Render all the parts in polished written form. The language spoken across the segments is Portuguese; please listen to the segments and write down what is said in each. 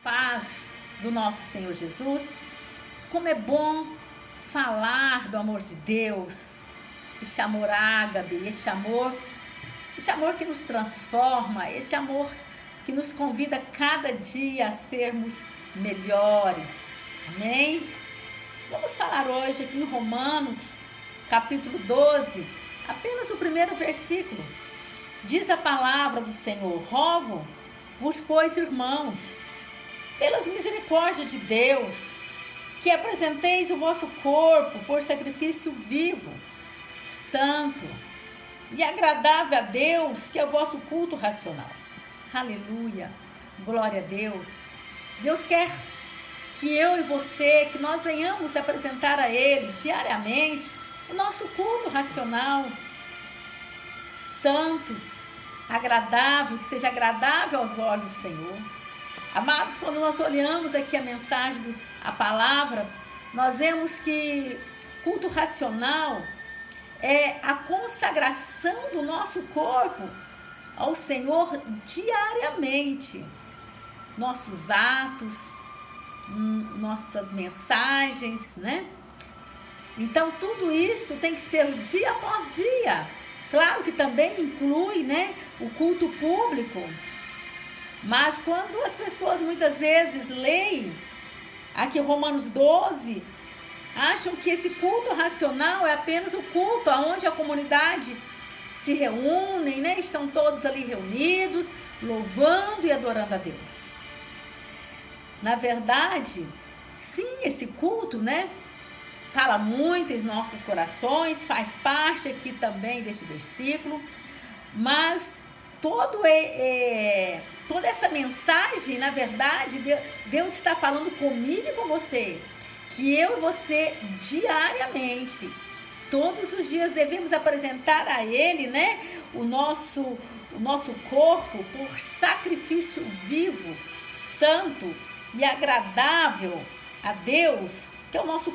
paz do nosso Senhor Jesus. Como é bom falar do amor de Deus, esse amor ágape, esse amor que nos transforma, esse amor que nos convida cada dia a sermos melhores. Amém? Vamos falar hoje aqui em Romanos, capítulo 12, apenas o primeiro versículo. Diz a palavra do Senhor: rogo-vos, pois, irmãos, pelas misericórdias de Deus, que apresenteis o vosso corpo por sacrifício vivo, santo e agradável a Deus, que é o vosso culto racional. Aleluia, glória a Deus. Deus quer que eu e você, que nós venhamos apresentar a Ele diariamente o nosso culto racional, santo, agradável, que seja agradável aos olhos do Senhor. Amados, quando nós olhamos aqui a mensagem, a palavra, nós vemos que culto racional é a consagração do nosso corpo ao Senhor diariamente. Nossos atos, nossas mensagens, né? Então, tudo isso tem que ser dia após dia. Claro que também inclui, né, o culto público. Mas quando as pessoas muitas vezes leem aqui Romanos 12, acham que esse culto racional é apenas o culto onde a comunidade se reúne, né? Estão todos ali reunidos, louvando e adorando a Deus. Na verdade, sim, esse culto, né, fala muito em nossos corações, faz parte aqui também deste versículo, mas toda essa mensagem, na verdade, Deus está falando comigo e com você, que eu e você diariamente, todos os dias devemos apresentar a Ele, né, o nosso corpo por sacrifício vivo, santo e agradável a Deus, que é o nosso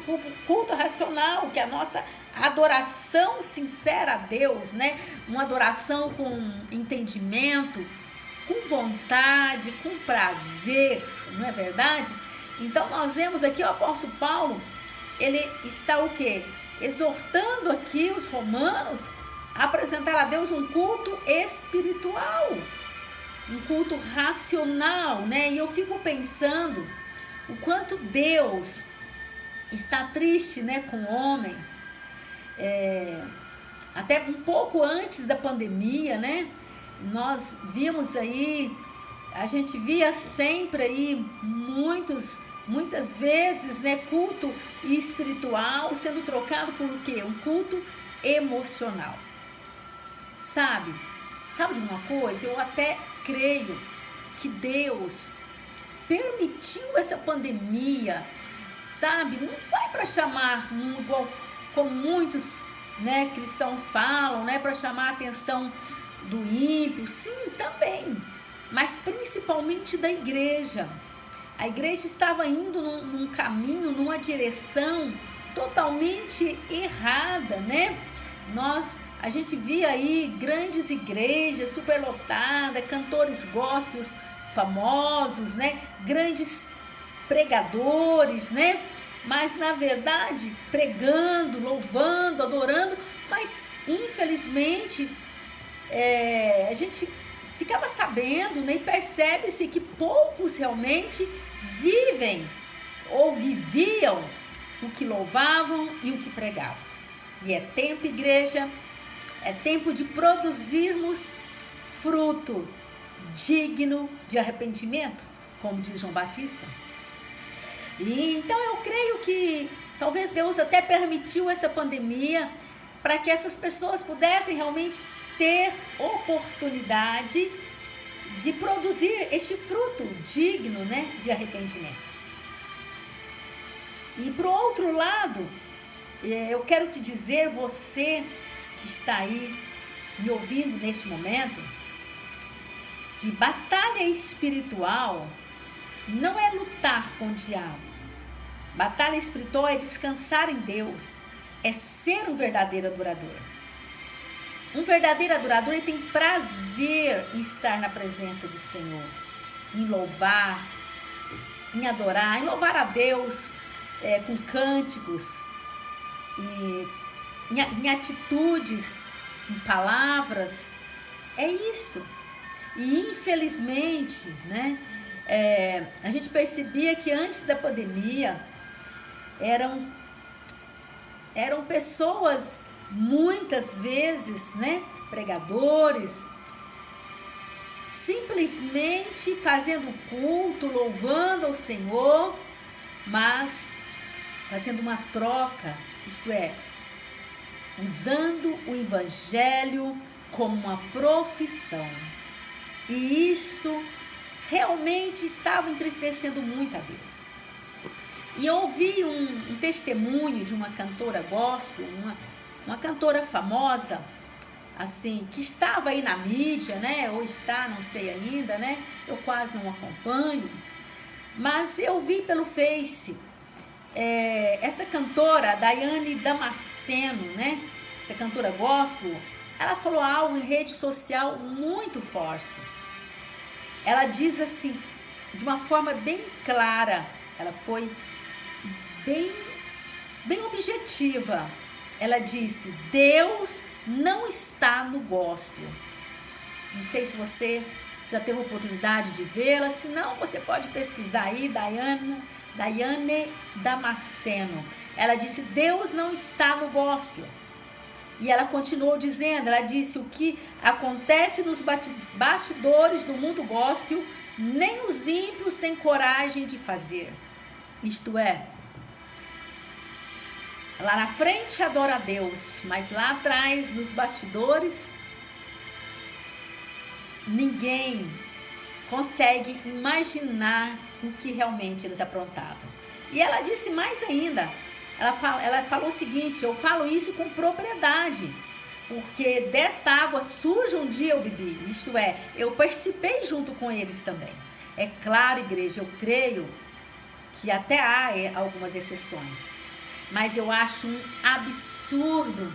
culto racional, que é a nossa adoração sincera a Deus, né? Uma adoração com entendimento, com vontade, com prazer, não é verdade? Então nós vemos aqui o apóstolo Paulo, ele está o quê? Exortando aqui os romanos a apresentar a Deus um culto espiritual, um culto racional, né? E eu fico pensando o quanto Deus está triste, né, com o homem. Até um pouco antes da pandemia, né, nós vimos aí, a gente via sempre aí muitas vezes, né, culto espiritual sendo trocado por o quê? Um culto emocional. Sabe de uma coisa? Eu até creio que Deus permitiu essa pandemia, sabe? Não foi para chamar, igual como muitos, né, cristãos falam, né, para chamar a atenção do ímpio, sim, também, mas principalmente da igreja. A igreja estava indo num caminho, numa direção totalmente errada, né? A gente via aí grandes igrejas superlotadas, cantores gospels famosos, né? Grandes pregadores, né? Mas na verdade pregando, louvando, adorando, mas infelizmente a gente ficava sabendo, né? E percebe-se que poucos realmente vivem ou viviam o que louvavam e o que pregavam. E é tempo, igreja, é tempo de produzirmos fruto digno de arrependimento, como diz João Batista. E então eu creio que talvez Deus até permitiu essa pandemia para que essas pessoas pudessem realmente ter oportunidade de produzir este fruto digno, né, de arrependimento. E por outro lado, eu quero te dizer, você que está aí me ouvindo neste momento, que batalha espiritual não é lutar com o diabo. Batalha espiritual é descansar em Deus, é ser um verdadeiro adorador. Um verdadeiro adorador, ele tem prazer em estar na presença do Senhor, em louvar, em adorar, em louvar a Deus com cânticos, em atitudes, em palavras. É isso. E infelizmente, né, a gente percebia que antes da pandemia eram pessoas, muitas vezes, né, pregadores, simplesmente fazendo culto, louvando ao Senhor, mas fazendo uma troca, isto é, usando o evangelho como uma profissão. E isto realmente estava entristecendo muito a Deus. E eu ouvi um testemunho de uma cantora gospel, uma cantora famosa, assim, que estava aí na mídia, né? Ou está, não sei ainda, né? Eu quase não acompanho. Mas eu vi pelo Face, essa cantora, Daiane Damasceno, né? Essa cantora gospel, ela falou algo em rede social muito forte. Ela diz assim, de uma forma bem clara, ela foi bem objetiva. Ela disse: Deus não está no gospel. Não sei se você já teve a oportunidade de vê-la, se não, você pode pesquisar aí, Daiane Damasceno. Ela disse: Deus não está no gospel. E ela continuou dizendo, ela disse: o que acontece nos bastidores do mundo gospel, nem os ímpios têm coragem de fazer. Isto é, lá na frente adora a Deus, mas lá atrás, nos bastidores, ninguém consegue imaginar o que realmente eles aprontavam. E ela disse mais ainda, ela falou o seguinte: eu falo isso com propriedade, porque desta água suja um dia eu bebi, isto é, eu participei junto com eles também. É claro, igreja, eu creio que até há algumas exceções, mas eu acho um absurdo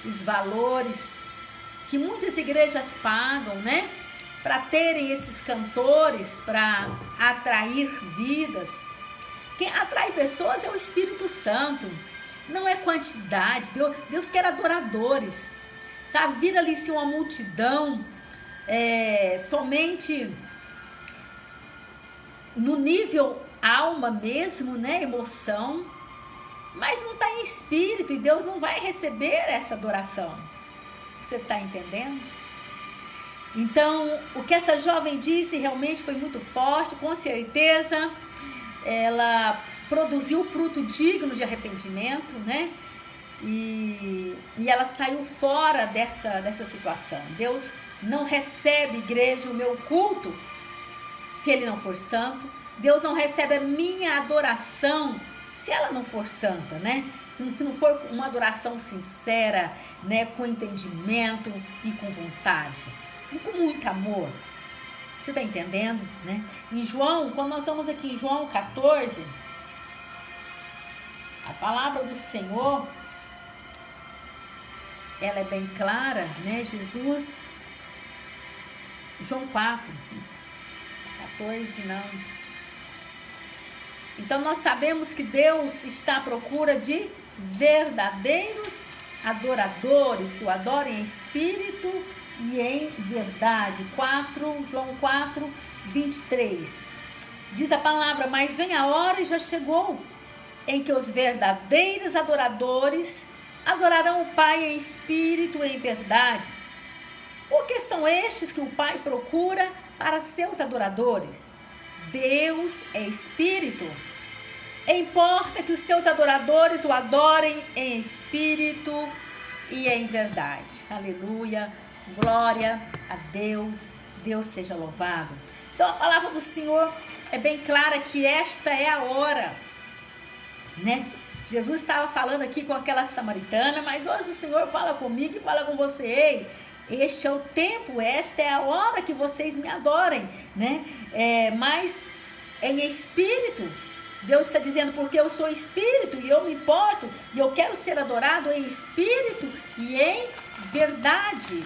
os valores que muitas igrejas pagam, né, para terem esses cantores, para atrair vidas. Quem atrai pessoas é o Espírito Santo, não é quantidade. Deus quer adoradores, sabe? Vir ali se uma multidão somente no nível alma mesmo, né? Emoção, mas não está em espírito, e Deus não vai receber essa adoração. Você está entendendo? Então, o que essa jovem disse realmente foi muito forte, com certeza. Ela produziu fruto digno de arrependimento, né? E ela saiu fora dessa situação. Deus não recebe, igreja, o meu culto se ele não for santo. Deus não recebe a minha adoração se ela não for santa, né? Se não for uma adoração sincera, né? Com entendimento e com vontade e com muito amor. Você está entendendo, né? Em João, quando nós vamos aqui em João 14, a palavra do Senhor, ela é bem clara, né? Jesus, João 4, 14 não. Então nós sabemos que Deus está à procura de verdadeiros adoradores, que o adorem em espírito e em verdade. João 4, 23. Diz a palavra: mas vem a hora e já chegou, em que os verdadeiros adoradores adorarão o Pai em espírito e em verdade. Porque são estes que o Pai procura para seus adoradores. Deus é espírito. Importa que os seus adoradores o adorem em espírito e em verdade. Aleluia. Glória a Deus. Deus seja louvado. Então a palavra do Senhor é bem clara que esta é a hora, né? Jesus estava falando aqui com aquela samaritana, mas hoje o Senhor fala comigo e fala com você: ei, este é o tempo, esta é a hora que vocês me adorem, né? Mas em espírito. Deus está dizendo: porque eu sou espírito e eu me importo e eu quero ser adorado em espírito e em verdade.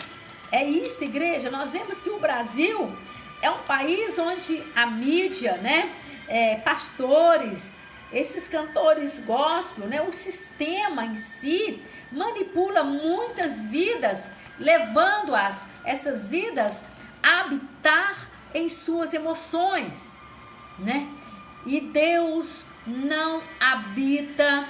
É isso, igreja. Nós vemos que o Brasil é um país onde a mídia, né, pastores, esses cantores gospel, né? O sistema em si manipula muitas vidas, levando essas vidas a habitar em suas emoções, né? E Deus não habita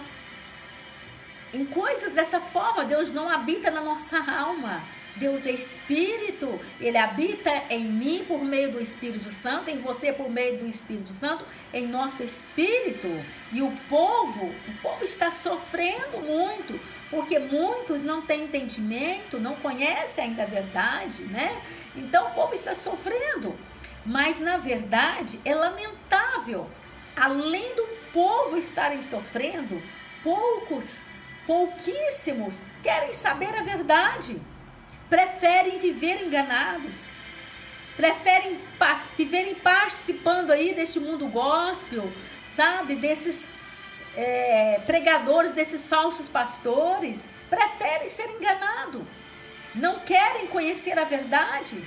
em coisas dessa forma. Deus não habita na nossa alma. Deus é Espírito, Ele habita em mim por meio do Espírito Santo, em você por meio do Espírito Santo, em nosso espírito. E o povo está sofrendo muito, porque muitos não têm entendimento, não conhecem ainda a verdade, né? Então o povo está sofrendo, mas na verdade é lamentável. Além do povo estarem sofrendo, pouquíssimos querem saber a verdade. Preferem viver enganados, preferem viverem participando aí deste mundo gospel, sabe, desses pregadores, desses falsos pastores, preferem ser enganados, não querem conhecer a verdade,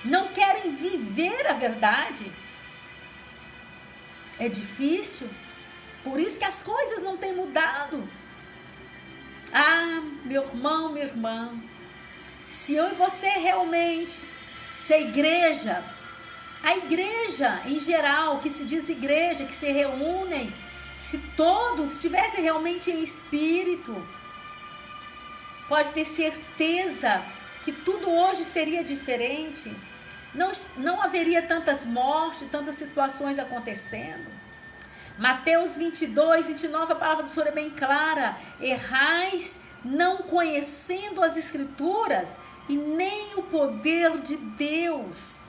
não querem viver a verdade. É difícil, por isso que as coisas não têm mudado. Ah, meu irmão, minha irmã, se eu e você realmente, se a igreja em geral, que se diz igreja, que se reúnem, se todos estivessem realmente em espírito, pode ter certeza que tudo hoje seria diferente. Não haveria tantas mortes, tantas situações acontecendo. Mateus 22, 29, a palavra do Senhor é bem clara. Errais não conhecendo as Escrituras e nem o poder de Deus.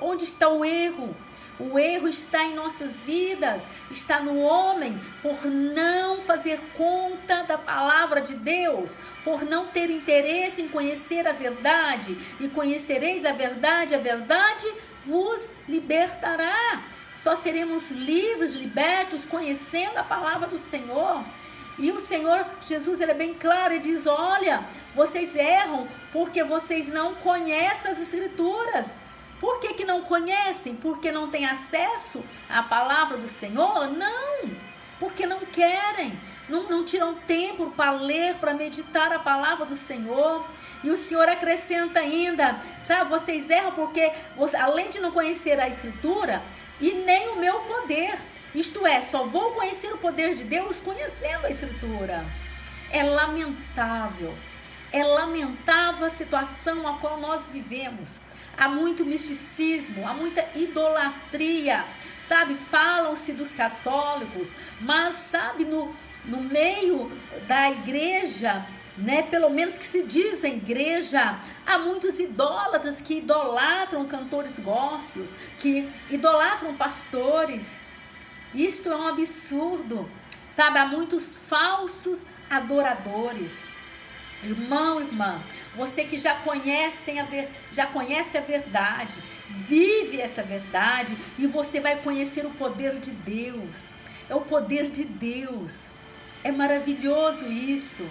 Onde está o erro? O erro está em nossas vidas, está no homem, por não fazer conta da palavra de Deus, por não ter interesse em conhecer a verdade. E conhecereis a verdade vos libertará. Só seremos livres, libertos, conhecendo a palavra do Senhor. E o Senhor Jesus, ele é bem claro, ele diz: olha, vocês erram porque vocês não conhecem as Escrituras. Por que não conhecem? Porque não têm acesso à palavra do Senhor? Não, porque não querem, não tiram tempo para ler, para meditar a palavra do Senhor. E o Senhor acrescenta ainda, sabe, vocês erram porque, além de não conhecer a Escritura, e nem o meu poder. Isto é, só vou conhecer o poder de Deus conhecendo a Escritura. É lamentável a situação a qual nós vivemos. Há muito misticismo, há muita idolatria, sabe? Falam-se dos católicos, mas, sabe, no meio da igreja, né, pelo menos que se diz a igreja, há muitos idólatras que idolatram cantores gospels, que idolatram pastores. Isto é um absurdo, sabe? Há muitos falsos adoradores. Irmão, irmã, você que já conhece a verdade, vive essa verdade, e você vai conhecer o poder de Deus. É o poder de Deus. É maravilhoso isto.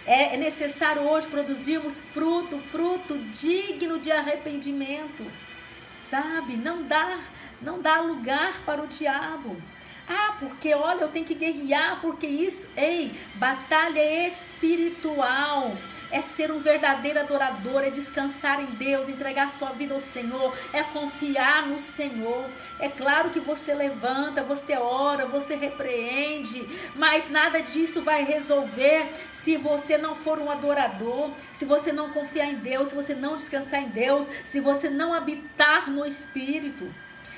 É necessário hoje produzirmos fruto digno de arrependimento, sabe? Não dá lugar para o diabo. Ah, porque olha, eu tenho que guerrear, porque isso, batalha espiritual. É ser um verdadeiro adorador, é descansar em Deus, entregar sua vida ao Senhor, é confiar no Senhor. É claro que você levanta, você ora, você repreende, mas nada disso vai resolver se você não for um adorador, se você não confiar em Deus, se você não descansar em Deus, se você não habitar no Espírito.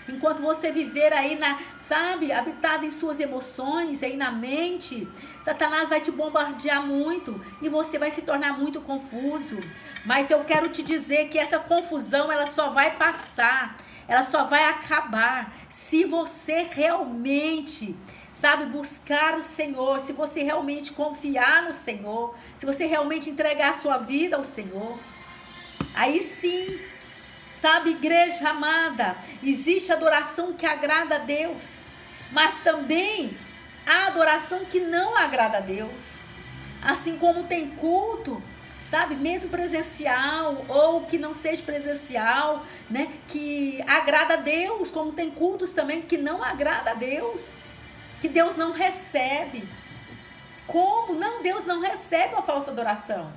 Enquanto você viver aí habitado em suas emoções, aí na mente, Satanás vai te bombardear muito e você vai se tornar muito confuso. Mas eu quero te dizer que essa confusão, ela só vai passar, ela só vai acabar se você realmente, buscar o Senhor, se você realmente confiar no Senhor, se você realmente entregar a sua vida ao Senhor. Aí sim, igreja amada, existe adoração que agrada a Deus, mas também há adoração que não agrada a Deus. Assim como tem culto, sabe, mesmo presencial ou que não seja presencial, né, que agrada a Deus, como tem cultos também que não agrada a Deus, que Deus não recebe. Como? Não, Deus não recebe uma falsa adoração.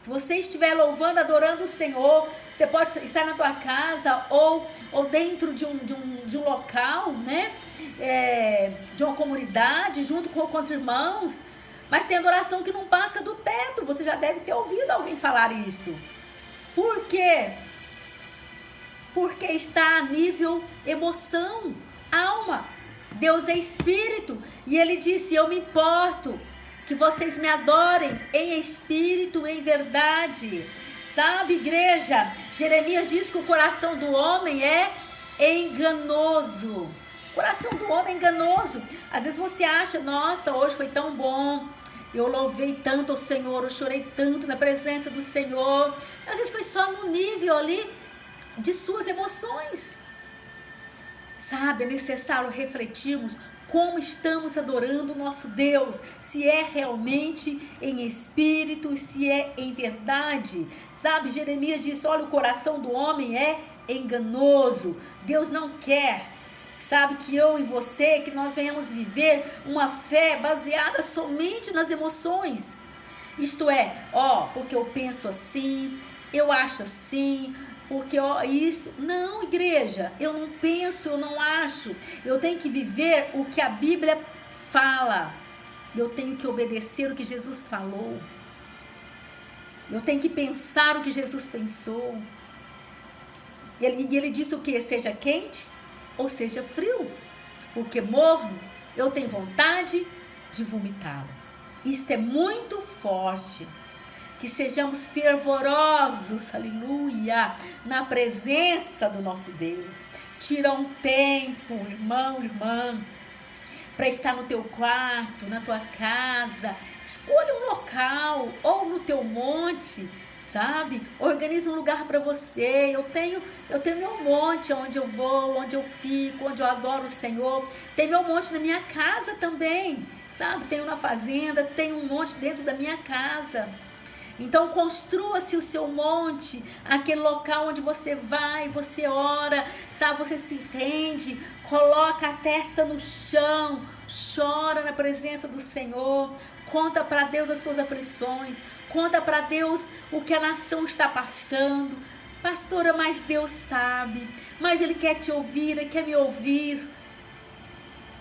Se você estiver louvando, adorando o Senhor, você pode estar na tua casa ou dentro de um local, né, de uma comunidade, junto com os irmãos, mas tem adoração que não passa do teto. Você já deve ter ouvido alguém falar isto. Por quê? Porque está a nível emoção, alma. Deus é espírito e ele disse: eu me importo que vocês me adorem em espírito, em verdade. Sabe, igreja? Jeremias diz que o coração do homem é enganoso. O coração do homem é enganoso. Às vezes você acha: nossa, hoje foi tão bom, eu louvei tanto ao Senhor, eu chorei tanto na presença do Senhor. Às vezes foi só no nível ali de suas emoções. Sabe, é necessário refletirmos como estamos adorando o nosso Deus, se é realmente em espírito, se é em verdade. Sabe, Jeremias diz: olha, o coração do homem é enganoso. Deus não quer, sabe, que eu e você, que nós venhamos viver uma fé baseada somente nas emoções. Isto é, porque eu penso assim, eu acho assim, porque isto. Não, igreja, eu não penso, eu não acho. Eu tenho que viver o que a Bíblia fala. Eu tenho que obedecer o que Jesus falou. Eu tenho que pensar o que Jesus pensou. E ele disse o quê? Seja quente ou seja frio. Porque morno, eu tenho vontade de vomitá-lo. Isto é muito forte. Que sejamos fervorosos, aleluia, na presença do nosso Deus. Tira um tempo, irmão, irmã, para estar no teu quarto, na tua casa. Escolha um local ou no teu monte, sabe? Organiza um lugar para você. Eu tenho meu monte onde eu vou, onde eu fico, onde eu adoro o Senhor. Tem meu monte na minha casa também, sabe? Tenho na fazenda, tenho um monte dentro da minha casa. Então construa-se o seu monte, aquele local onde você vai, você ora, sabe, você se rende, coloca a testa no chão, chora na presença do Senhor, conta para Deus as suas aflições, conta para Deus o que a nação está passando. Pastora, mas Deus sabe, mas Ele quer te ouvir, Ele quer me ouvir.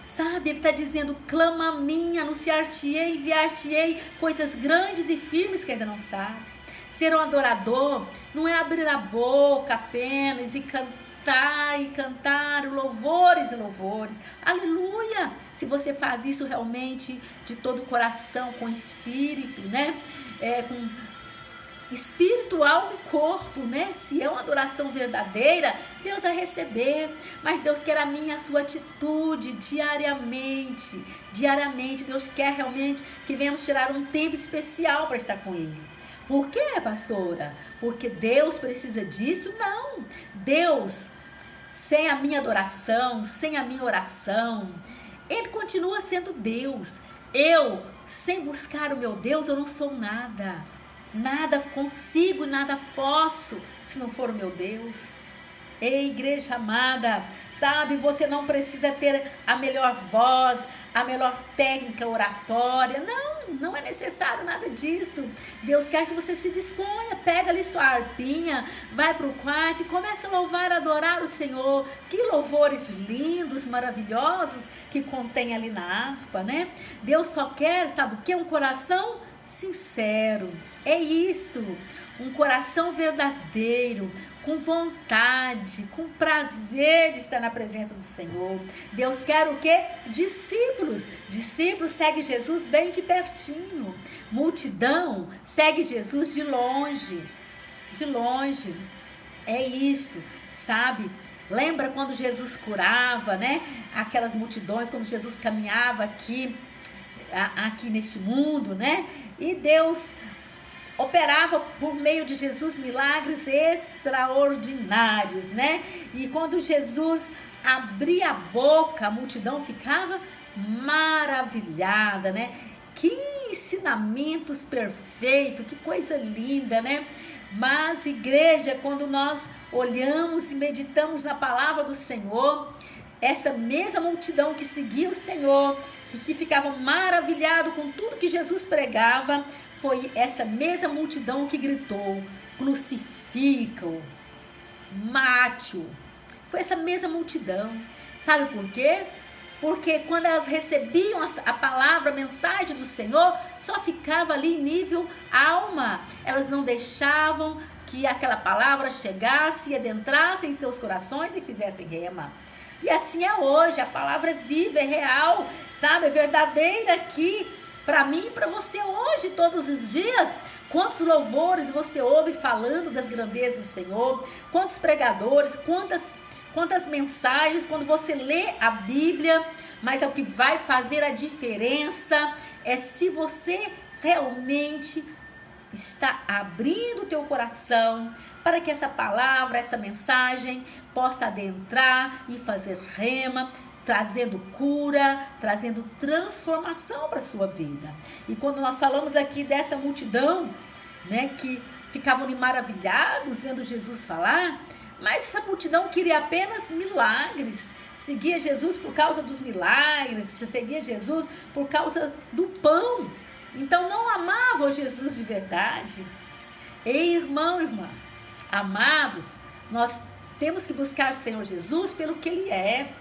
Sabe, ele está dizendo: clama a mim, anunciar-te-ei, enviar-te-ei coisas grandes e firmes que ainda não sabes. Ser um adorador não é abrir a boca apenas e cantar louvores e louvores. Aleluia! Se você faz isso realmente de todo o coração, com espírito, né? Com espírito, alma e corpo, né? Se é uma adoração verdadeira, Deus vai receber. Mas Deus quer a minha e a sua atitude diariamente. Diariamente, Deus quer realmente que venhamos tirar um tempo especial para estar com Ele. Por quê, pastora? Porque Deus precisa disso? Não. Deus, sem a minha adoração, sem a minha oração, Ele continua sendo Deus. Eu, sem buscar o meu Deus, eu não sou nada. Nada consigo, nada posso, se não for o meu Deus. Ei, igreja amada, sabe, você não precisa ter a melhor voz, a melhor técnica oratória. Não é necessário nada disso. Deus quer que você se disponha, pega ali sua harpinha, vai para o quarto e começa a louvar, a adorar o Senhor. Que louvores lindos, maravilhosos que contém ali na harpa, né? Deus só quer, sabe o que? Um coração sincero. É isto, um coração verdadeiro, com vontade, com prazer de estar na presença do Senhor. Deus quer o quê? Discípulos. Discípulos seguem Jesus bem de pertinho. Multidão segue Jesus de longe. De longe. É isto, sabe? Lembra quando Jesus curava, né? Aquelas multidões, quando Jesus caminhava aqui neste mundo, né? E Deus operava por meio de Jesus milagres extraordinários, né? E quando Jesus abria a boca, a multidão ficava maravilhada, né? Que ensinamentos perfeitos, que coisa linda, né? Mas, igreja, quando nós olhamos e meditamos na palavra do Senhor, essa mesma multidão que seguia o Senhor, que ficava maravilhado com tudo que Jesus pregava, foi essa mesma multidão que gritou: crucifica-o, mate-o. Foi essa mesma multidão. Sabe por quê? Porque quando elas recebiam a palavra, a mensagem do Senhor, só ficava ali em nível alma. Elas não deixavam que aquela palavra chegasse e adentrasse em seus corações e fizessem rema. E assim é hoje, a palavra é viva, é real, sabe? É verdadeira aqui, para mim e para você hoje, todos os dias. Quantos louvores você ouve falando das grandezas do Senhor, quantos pregadores, quantas mensagens, quando você lê a Bíblia, mas é o que vai fazer a diferença é se você realmente está abrindo o teu coração para que essa palavra, essa mensagem possa adentrar e fazer rema, trazendo cura, trazendo transformação para a sua vida. E quando nós falamos aqui dessa multidão, né, que ficavam ali maravilhados vendo Jesus falar, mas essa multidão queria apenas milagres, seguia Jesus por causa dos milagres, seguia Jesus por causa do pão. Então não amavam Jesus de verdade. Ei, irmão, irmã, amados, nós temos que buscar o Senhor Jesus pelo que Ele é.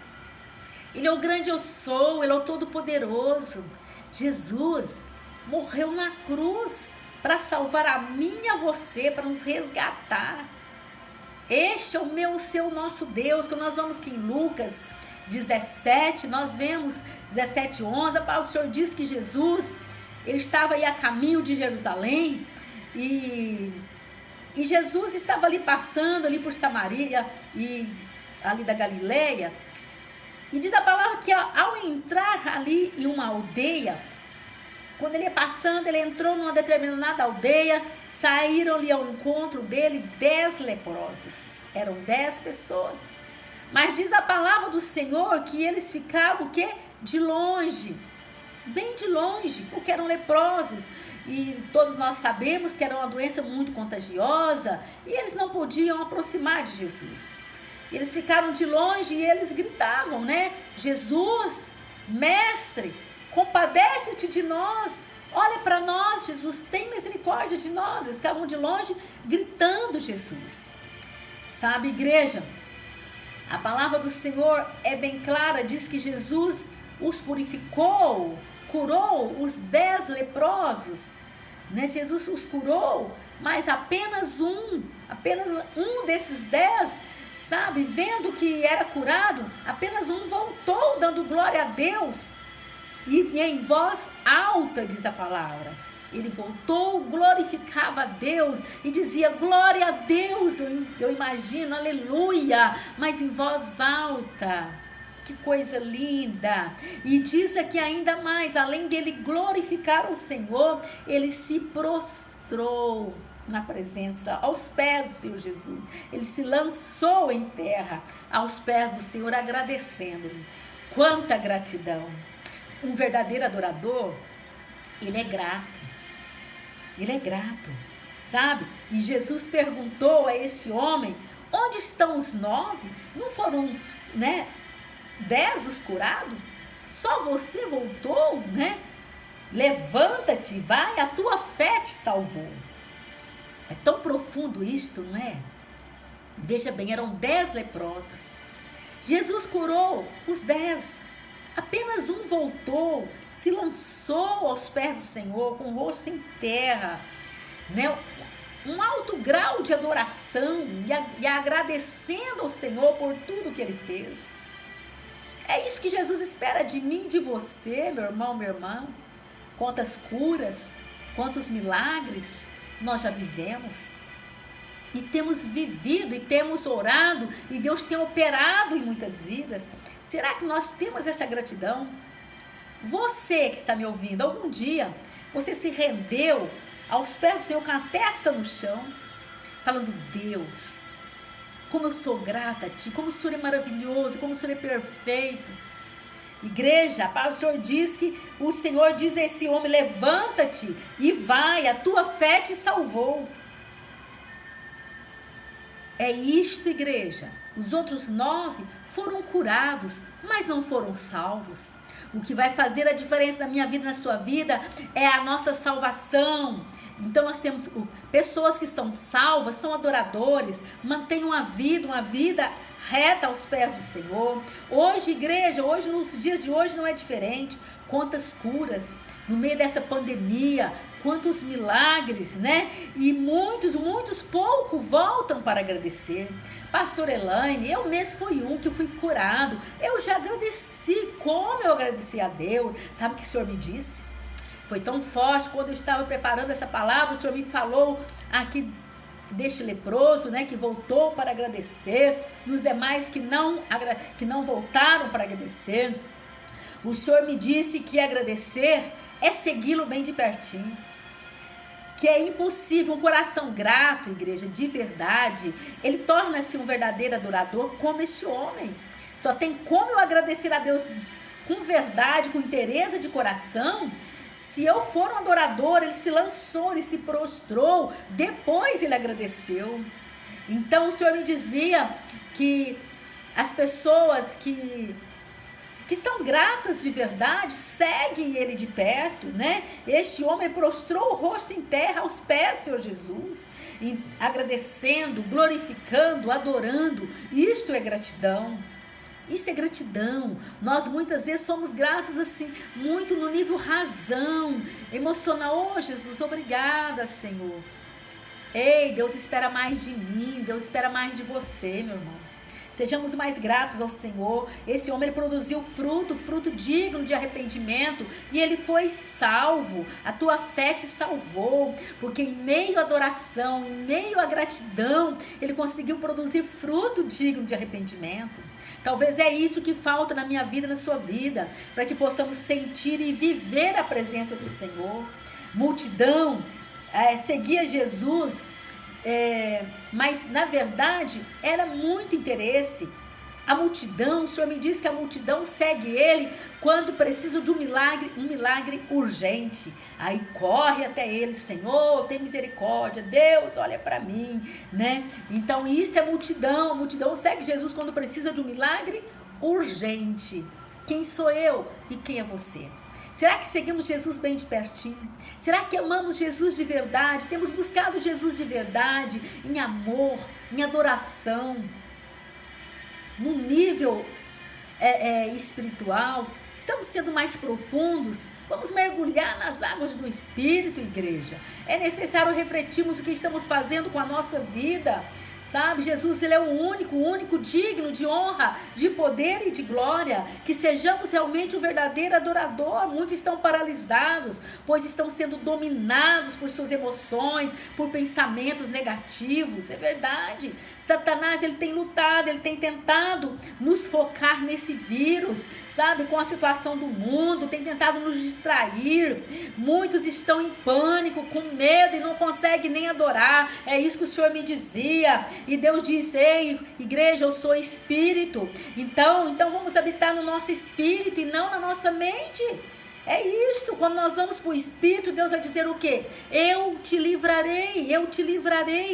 Ele é o grande eu sou, Ele é o todo-poderoso. Jesus morreu na cruz para salvar a mim e a você, para nos resgatar. Este é o seu, nosso Deus. Quando nós vamos aqui em Lucas 17, nós vemos 17:11, a palavra do Senhor diz que Jesus, ele estava aí a caminho de Jerusalém e Jesus estava ali passando ali por Samaria e ali da Galileia. E diz a palavra que ao entrar ali em uma aldeia, quando ele ia passando, ele entrou numa determinada aldeia, saíram-lhe ao encontro dele 10 leprosos. Eram 10 pessoas. Mas diz a palavra do Senhor que eles ficavam o quê? De longe, bem de longe, porque eram leprosos. E todos nós sabemos que era uma doença muito contagiosa e eles não podiam aproximar de Jesus. Eles ficaram de longe e eles gritavam, né? Jesus, mestre, compadece-te de nós. Olha para nós, Jesus, tem misericórdia de nós. Eles ficavam de longe gritando Jesus. Sabe, igreja, a palavra do Senhor é bem clara, diz que Jesus os purificou, curou os 10 leprosos, né? Jesus os curou, mas apenas um desses 10, sabe, vendo que era curado, apenas um voltou dando glória a Deus, e em voz alta, diz a palavra. Ele voltou, glorificava a Deus e dizia glória a Deus, eu imagino, aleluia, mas em voz alta. Que coisa linda! E diz aqui ainda mais, além dele glorificar o Senhor, ele se prostrou na presença, aos pés do Senhor Jesus. Ele se lançou em terra, aos pés do Senhor, agradecendo-lhe. Quanta gratidão! Um verdadeiro adorador, ele é grato. Ele é grato, sabe? E Jesus perguntou a este homem, onde estão os 9? Não foram, 10 os curados? Só você voltou, né? Levanta-te, vai, a tua fé te salvou. É tão profundo isto, não é? Veja bem, eram 10 leprosos. Jesus curou os 10. Apenas um voltou, se lançou aos pés do Senhor, com o rosto em terra, né? Um alto grau de adoração e agradecendo ao Senhor por tudo que Ele fez. É isso que Jesus espera de mim e de você, meu irmão, minha irmã. Quantas curas, quantos milagres nós já vivemos. E temos vivido e temos orado e Deus tem operado em muitas vidas. Será que nós temos essa gratidão? Você que está me ouvindo, algum dia você se rendeu aos pés do Senhor com a testa no chão, falando: Deus, como eu sou grata a Ti, como o Senhor é maravilhoso, como o Senhor é perfeito. Igreja, o Senhor diz que o Senhor diz a esse homem: levanta-te e vai, a tua fé te salvou. É isto, igreja. Os outros 9 foram curados, mas não foram salvos. O que vai fazer a diferença na minha vida e na sua vida é a nossa salvação. Então nós temos pessoas que são salvas, são adoradores, mantêm uma vida reta aos pés do Senhor. Hoje, igreja, hoje, nos dias de hoje não é diferente. Quantas curas no meio dessa pandemia, quantos milagres, né? E muitos pouco voltam para agradecer. Pastor Elaine, eu mesmo fui um que fui curado. Eu já agradeci. Como eu agradeci a Deus? Sabe o que o Senhor me disse? Foi tão forte quando eu estava preparando essa palavra. O Senhor me falou aqui deste leproso, né, que voltou para agradecer, nos demais que não voltaram para agradecer. O Senhor me disse que agradecer é segui-lo bem de pertinho, que é impossível. Um coração grato, igreja, de verdade, ele torna-se um verdadeiro adorador como este homem. Só tem como eu agradecer a Deus com verdade, com interesse de coração, se eu for um adorador. Ele se lançou, ele se prostrou, depois ele agradeceu. Então o Senhor me dizia que as pessoas que são gratas de verdade, seguem ele de perto, né? Este homem prostrou o rosto em terra aos pés do Senhor Jesus, agradecendo, glorificando, adorando. Isto é gratidão. Isso é gratidão. Nós muitas vezes somos gratos assim, muito no nível razão, emocional. Oh, Jesus, obrigada, Senhor. Ei, Deus espera mais de mim, Deus espera mais de você, meu irmão. Sejamos mais gratos ao Senhor. Esse homem, ele produziu fruto digno de arrependimento, e ele foi salvo. A tua fé te salvou, porque em meio à adoração, em meio à gratidão, ele conseguiu produzir fruto digno de arrependimento. Talvez é isso que falta na minha vida, na sua vida, para que possamos sentir e viver a presença do Senhor. Multidão seguia Jesus, mas na verdade era muito interesse. A multidão, o Senhor me diz que a multidão segue ele quando precisa de um milagre urgente. Aí corre até ele: Senhor, tem misericórdia, Deus, olha para mim, né? Então isso é multidão. A multidão segue Jesus quando precisa de um milagre urgente. Quem sou eu e quem é você? Será que seguimos Jesus bem de pertinho? Será que amamos Jesus de verdade? Temos buscado Jesus de verdade, em amor, em adoração, no nível espiritual? Estamos sendo mais profundos? Vamos mergulhar nas águas do Espírito, igreja. É necessário refletirmos o que estamos fazendo com a nossa vida. Sabe, Jesus, ele é o único digno de honra, de poder e de glória. Que sejamos realmente um verdadeiro adorador. Muitos estão paralisados, pois estão sendo dominados por suas emoções, por pensamentos negativos. É verdade. Satanás, ele tem lutado, ele tem tentado nos focar nesse vírus, sabe, com a situação do mundo, tem tentado nos distrair. Muitos estão em pânico, com medo, e não conseguem nem adorar. É isso que o Senhor me dizia. E Deus diz: ei, igreja, eu sou espírito. Então vamos habitar no nosso espírito e não na nossa mente. É isto. Quando nós vamos para o Espírito, Deus vai dizer o quê? Eu te livrarei,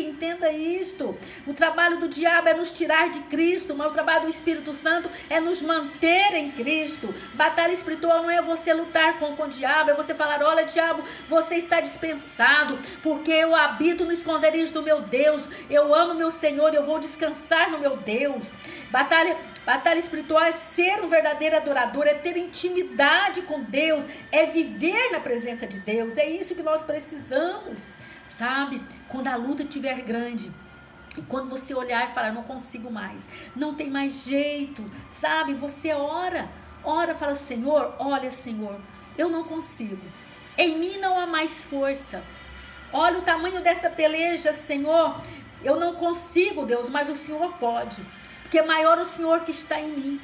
entenda isto. O trabalho do diabo é nos tirar de Cristo, mas o trabalho do Espírito Santo é nos manter em Cristo. Batalha espiritual não é você lutar com o diabo, é você falar: olha, diabo, você está dispensado, porque eu habito no esconderijo do meu Deus, eu amo meu Senhor, eu vou descansar no meu Deus. Batalha espiritual é ser um verdadeiro adorador, é ter intimidade com Deus, é viver na presença de Deus. É isso que nós precisamos, sabe? Quando a luta estiver grande, e quando você olhar e falar: não consigo mais, não tem mais jeito, sabe? Você ora, fala: Senhor, olha, Senhor, eu não consigo, em mim não há mais força. Olha o tamanho dessa peleja, Senhor, eu não consigo, Deus, mas o Senhor pode. Porque é maior o Senhor que está em mim.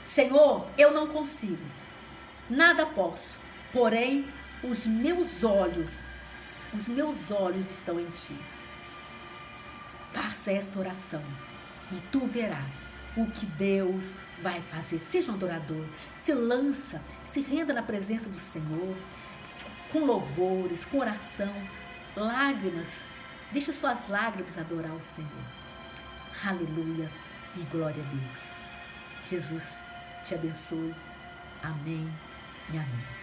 Senhor, eu não consigo, nada posso, porém os meus olhos estão em ti. Faça essa oração e tu verás o que Deus vai fazer. Seja um adorador, se lança, se renda na presença do Senhor, com louvores, com oração, lágrimas. Deixa suas lágrimas adorar o Senhor. Aleluia e glória a Deus. Jesus te abençoe. Amém e amém.